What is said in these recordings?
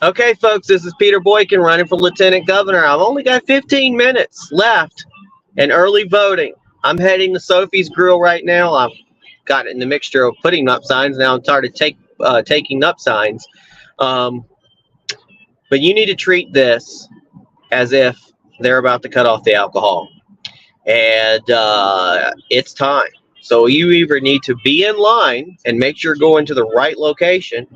Okay, folks, this is Peter Boykin running for Lieutenant Governor. I've only got 15 minutes left in early voting. I'm heading to Sophie's Grill right now. I've got it in the mixture of putting up signs. Now I'm started taking up signs. But you need to treat this as if they're about to cut off the alcohol. And it's time. So you either need to be in line and make sure you're going to the right location.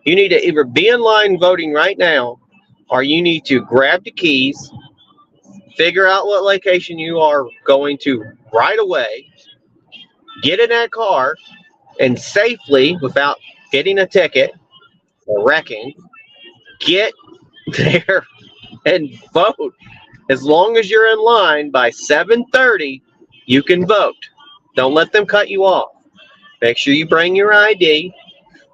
You need to either be in line voting right now, or you need to grab the keys, figure out what location you are going to right away, get in that car, and safely, without getting a ticket or wrecking, get there and vote. As long as you're in line by 7:30, you can vote. Don't let them cut you off. Make sure you bring your ID.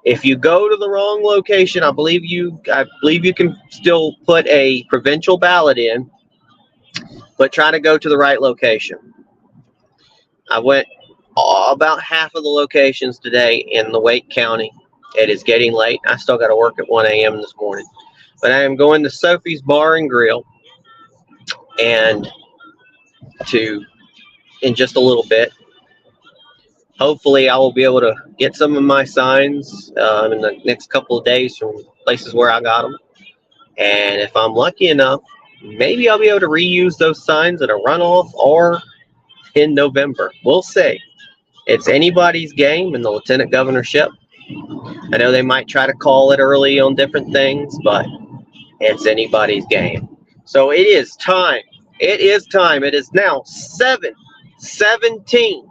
If you go to the wrong location, I believe you can still put a provincial ballot in, but try to go to the right location. I went about half of the locations today in the Wake County. It is getting late. I still got to work at 1 a.m. this morning. But I am going to Sophie's Bar and Grill and in just a little bit. Hopefully, I will be able to get some of my signs in the next couple of days from places where I got them. And if I'm lucky enough, maybe I'll be able to reuse those signs at a runoff or in November. We'll see. It's anybody's game in the lieutenant governorship. I know they might try to call it early on different things, but it's anybody's game. So it is time. It is time. It is now 7:17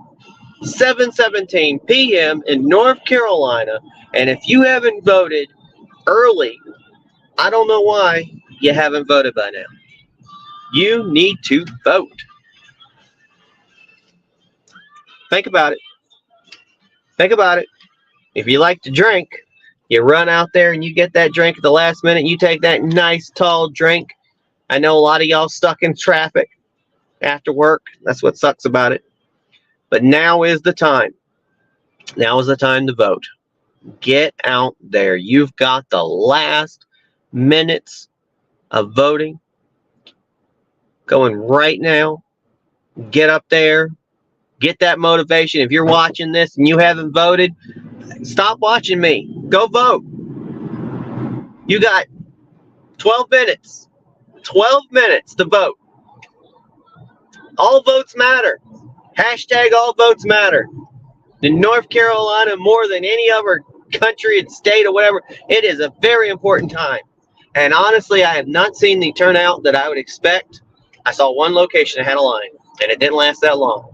p.m. in North Carolina, and if you haven't voted early, I don't know why you haven't voted by now. You need to vote. Think about it. Think about it. If you like to drink, you run out there and you get that drink at the last minute. You take that nice tall drink. I know a lot of y'all stuck in traffic after work. That's what sucks about it. But now is the time. Now is the time to vote. Get out there. You've got the last minutes of voting going right now. Get up there. Get that motivation. If you're watching this and you haven't voted, stop watching me. Go vote. You got 12 minutes. 12 minutes to vote. All votes matter. Hashtag all votes matter. In North Carolina, more than any other country and state or whatever, it is a very important time. And honestly, I have not seen the turnout that I would expect. I saw one location that had a line, and it didn't last that long.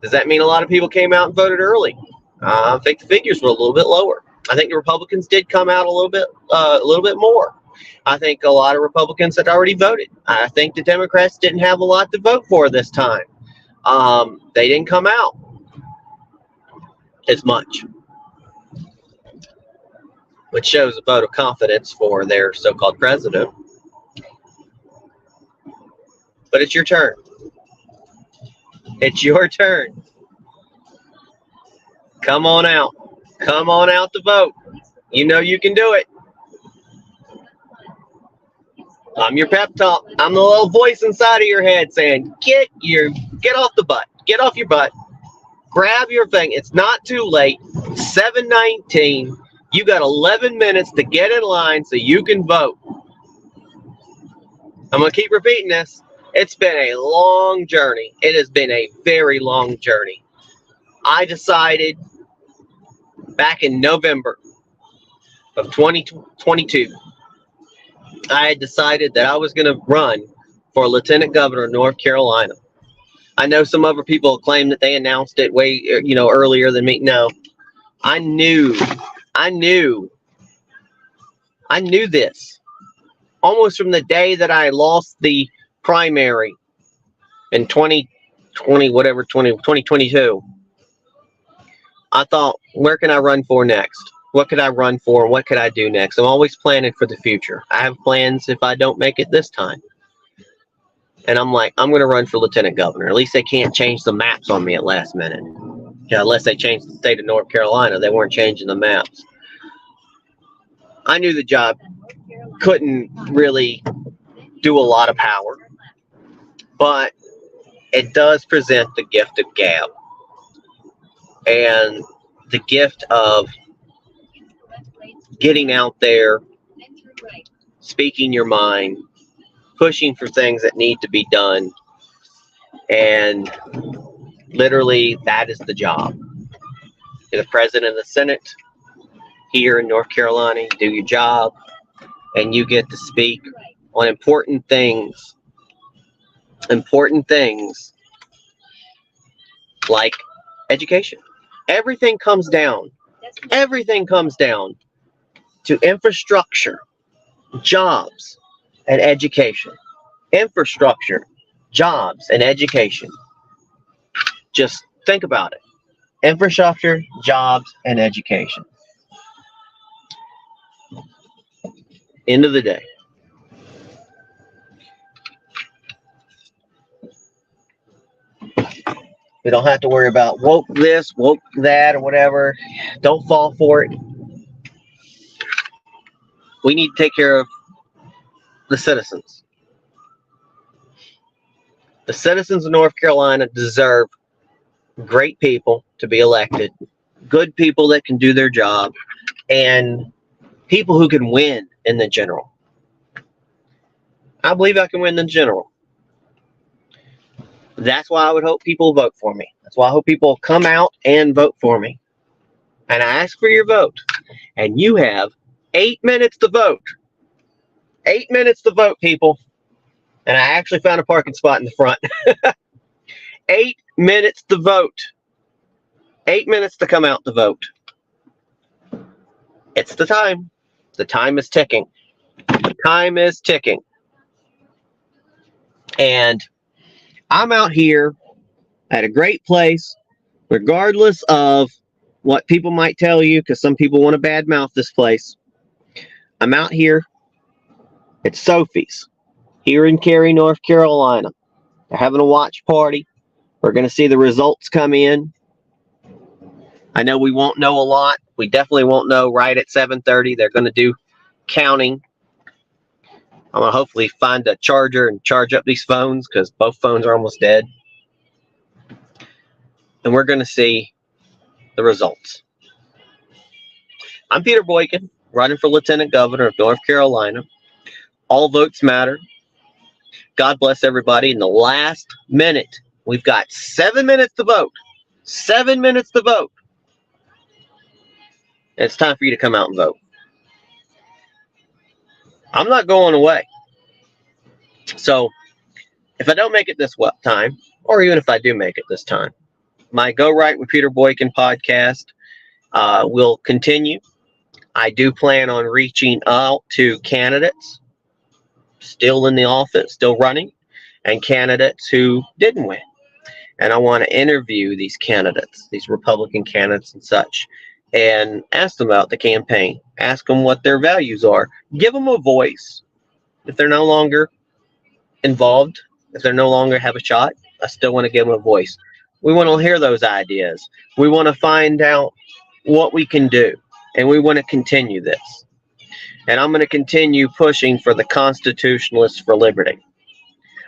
Does that mean a lot of people came out and voted early? I think the figures were a little bit lower. I think the Republicans did come out a little bit more. I think a lot of Republicans had already voted. I think the Democrats didn't have a lot to vote for this time. They didn't come out as much, which shows a vote of confidence for their so-called president. But it's your turn. It's your turn. Come on out. Come on out to vote. You know you can do it. I'm your pep talk. I'm the little voice inside of your head saying, get off the butt. Get off your butt. Grab your thing. It's not too late. 7:19. You got 11 minutes to get in line so you can vote. I'm going to keep repeating this. It's been a long journey. It has been a very long journey. I decided back in November of 2022, I had decided that I was going to run for Lieutenant Governor of North Carolina. I know some other people claim that they announced it way, earlier than me. No, I knew this almost from the day that I lost the primary in 2022. I thought, where can I run for next? What could I run for? What could I do next? I'm always planning for the future. I have plans if I don't make it this time. And I'm like, I'm going to run for lieutenant governor. At least they can't change the maps on me at last minute. Yeah, unless they changed the state of North Carolina. They weren't changing the maps. I knew the job couldn't really do a lot of power, but it does present the gift of gab and the gift of getting out there, speaking your mind, pushing for things that need to be done. And literally, that is the job. You're the president of the Senate here in North Carolina. You do your job, and you get to speak on important things like education. Everything comes down to infrastructure, jobs, and education. Infrastructure, jobs, and education. Just think about it. Infrastructure, jobs, and education. End of the day. We don't have to worry about woke this, woke that, or whatever. Don't fall for it. We need to take care of the citizens. The citizens of North Carolina deserve great people to be elected, good people that can do their job, and people who can win in the general. I believe I can win in the general. That's why I would hope people vote for me. That's why I hope people come out and vote for me. And I ask for your vote. And you have 8 minutes to vote. 8 minutes to vote, people. And I actually found a parking spot in the front. 8 minutes to vote. 8 minutes to come out to vote. It's the time. The time is ticking. The time is ticking. And I'm out here at a great place, regardless of what people might tell you, because some people want to badmouth this place. I'm out here at Sophie's, here in Cary, North Carolina. They're having a watch party. We're going to see the results come in. I know we won't know a lot. We definitely won't know right at 7:30. They're going to do counting. I'm going to hopefully find a charger and charge up these phones because both phones are almost dead. And we're going to see the results. I'm Peter Boykin, running for Lieutenant Governor of North Carolina. All votes matter. God bless everybody. In the last minute, we've got 7 minutes to vote. 7 minutes to vote. And it's time for you to come out and vote. I'm not going away. So if I don't make it this time, or even if I do make it this time, my Go Right with Peter Boykin podcast will continue. I do plan on reaching out to candidates still in the office, still running, and candidates who didn't win. And I want to interview these candidates, these Republican candidates and such, and ask them about the campaign, ask them what their values are, give them a voice. If they're no longer involved, if they no longer have a shot, I still want to give them a voice. We want to hear those ideas. We want to find out what we can do, and we want to continue this. And I'm going to continue pushing for the Constitutionalists for Liberty.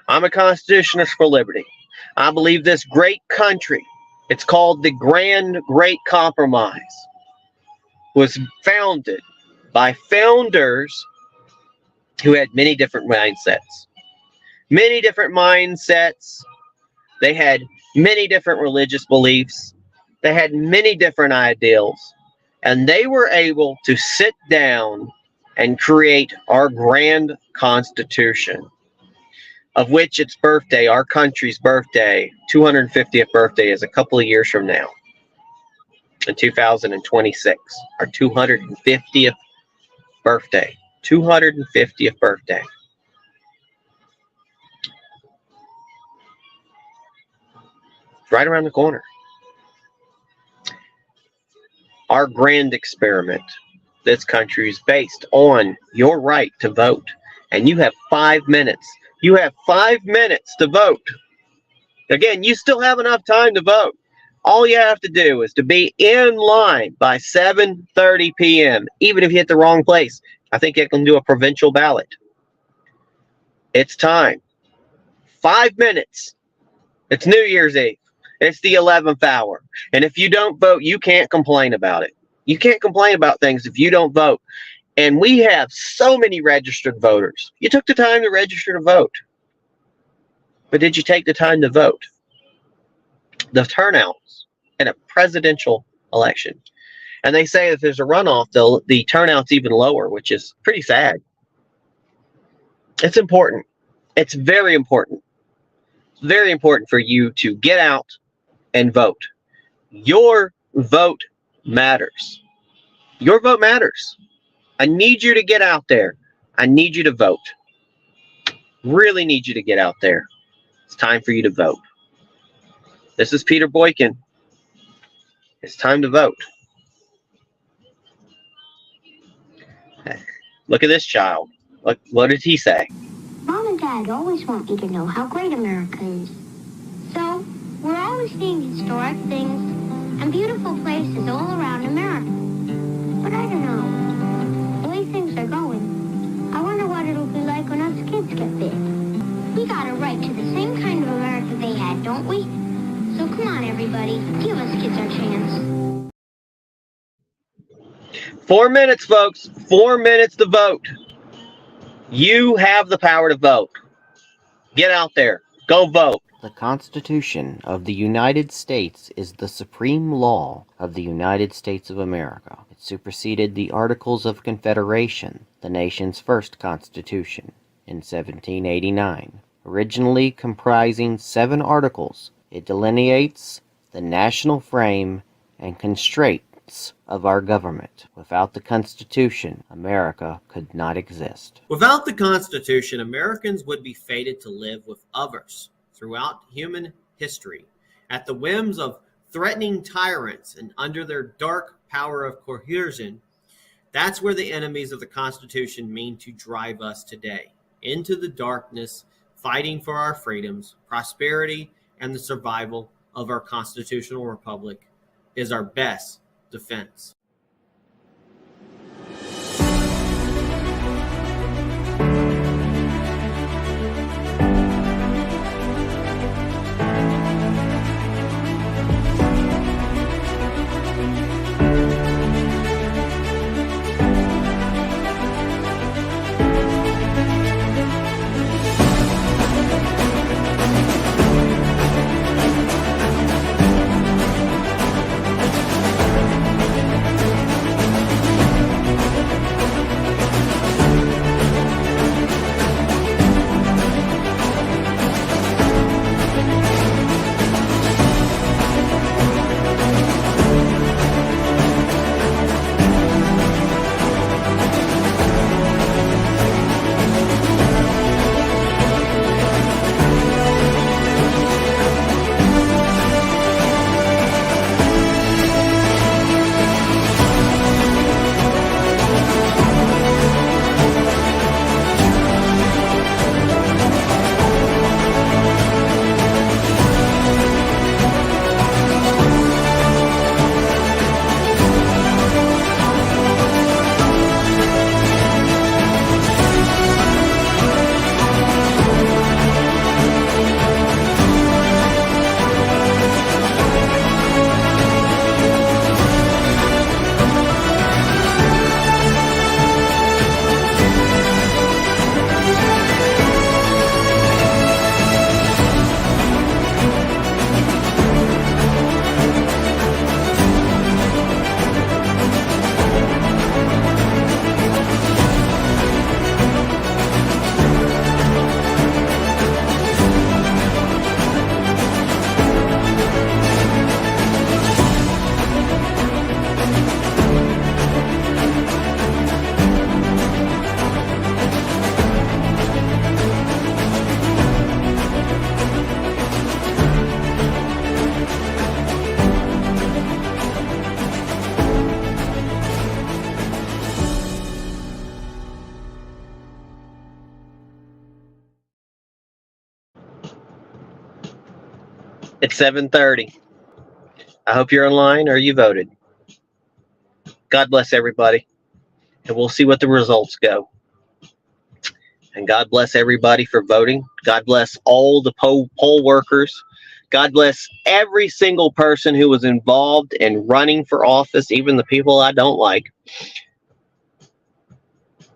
I'm a Constitutionalist for Liberty. I believe this great country, it's called the Grand Great Compromise, was founded by founders who had many different mindsets. Many different mindsets. They had many different religious beliefs. They had many different ideals. And they were able to sit down and create our grand Constitution, of which its birthday, our country's birthday, 250th birthday, is a couple of years from now. In 2026, our 250th birthday. 250th birthday. It's right around the corner. Our grand experiment, this country, is based on your right to vote. And you have 5 minutes. You have 5 minutes to vote. Again, you still have enough time to vote. All you have to do is to be in line by 7:30 p.m., even if you hit the wrong place. I think it can do a provincial ballot. It's time. 5 minutes. It's New Year's Eve. It's the 11th hour. And if you don't vote, you can't complain about it. You can't complain about things if you don't vote. And we have so many registered voters. You took the time to register to vote. But did you take the time to vote? The turnouts in a presidential election. And they say if there's a runoff, the turnout's even lower, which is pretty sad. It's important. It's very important. It's very important for you to get out and vote. Your vote matters. Your vote matters. I need you to get out there. I need you to vote. Really need you to get out there. It's time for you to vote. This is Peter Boykin. It's time to vote. Look at this child. Look, what did he say? Mom and Dad always want me to know how great America is. So, we're always seeing historic things and beautiful places all around America. But I don't know. The way things are going, I wonder what it'll be like when us kids get big. We got a right to the same kind of America they had, don't we? So come on, everybody. Give us kids our chance. 4 minutes, folks. 4 minutes to vote. You have the power to vote. Get out there. Go vote. The Constitution of the United States is the supreme law of the United States of America. It superseded the Articles of Confederation, the nation's first constitution, in 1789. Originally comprising 7 articles, it delineates the national frame and constraints of our government. Without the Constitution, America could not exist. Without the Constitution, Americans would be fated to live with others throughout human history, at the whims of threatening tyrants and under their dark power of coercion. That's where the enemies of the Constitution mean to drive us today, into the darkness, fighting for our freedoms, prosperity, and the survival of our constitutional republic is our best defense. It's 7:30. I hope you're online or you voted. God bless everybody. And we'll see what the results go. And God bless everybody for voting. God bless all the poll workers. God bless every single person who was involved in running for office, even the people I don't like.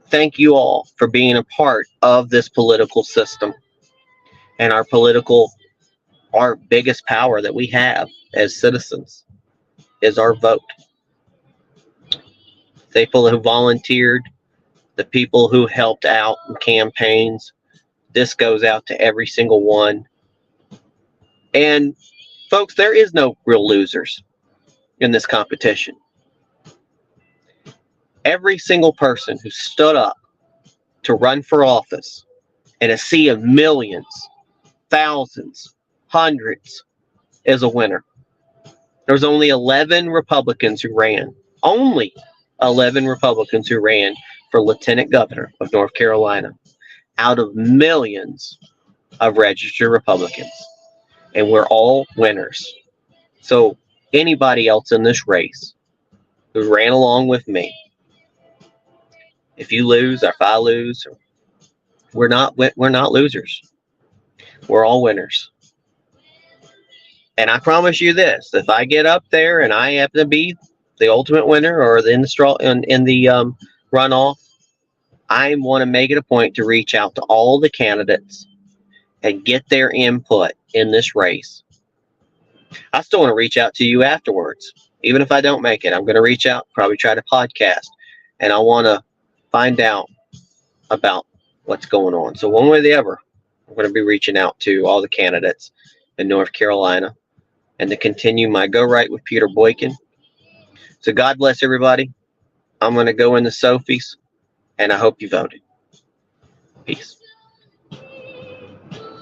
Thank you all for being a part of this political system. And our biggest power that we have as citizens is our vote. The people who volunteered, the people who helped out in campaigns, this goes out to every single one. And folks, there is no real losers in this competition. Every single person who stood up to run for office in a sea of millions, thousands, hundreds is a winner. There's only 11 Republicans who ran. Only 11 Republicans who ran for Lieutenant Governor of North Carolina out of millions of registered Republicans. And we're all winners. So anybody else in this race who ran along with me, if you lose or if I lose, we're not losers. We're all winners. And I promise you this: if I get up there and I happen to be the ultimate winner or in the runoff, I want to make it a point to reach out to all the candidates and get their input in this race. I still want to reach out to you afterwards. Even if I don't make it, I'm going to reach out, probably try to podcast, and I want to find out about what's going on. So one way or the other, I'm going to be reaching out to all the candidates in North Carolina and to continue my Go Right with Peter Boykin. So God bless everybody. I'm going to go into Sophie's, and I hope you voted. Peace.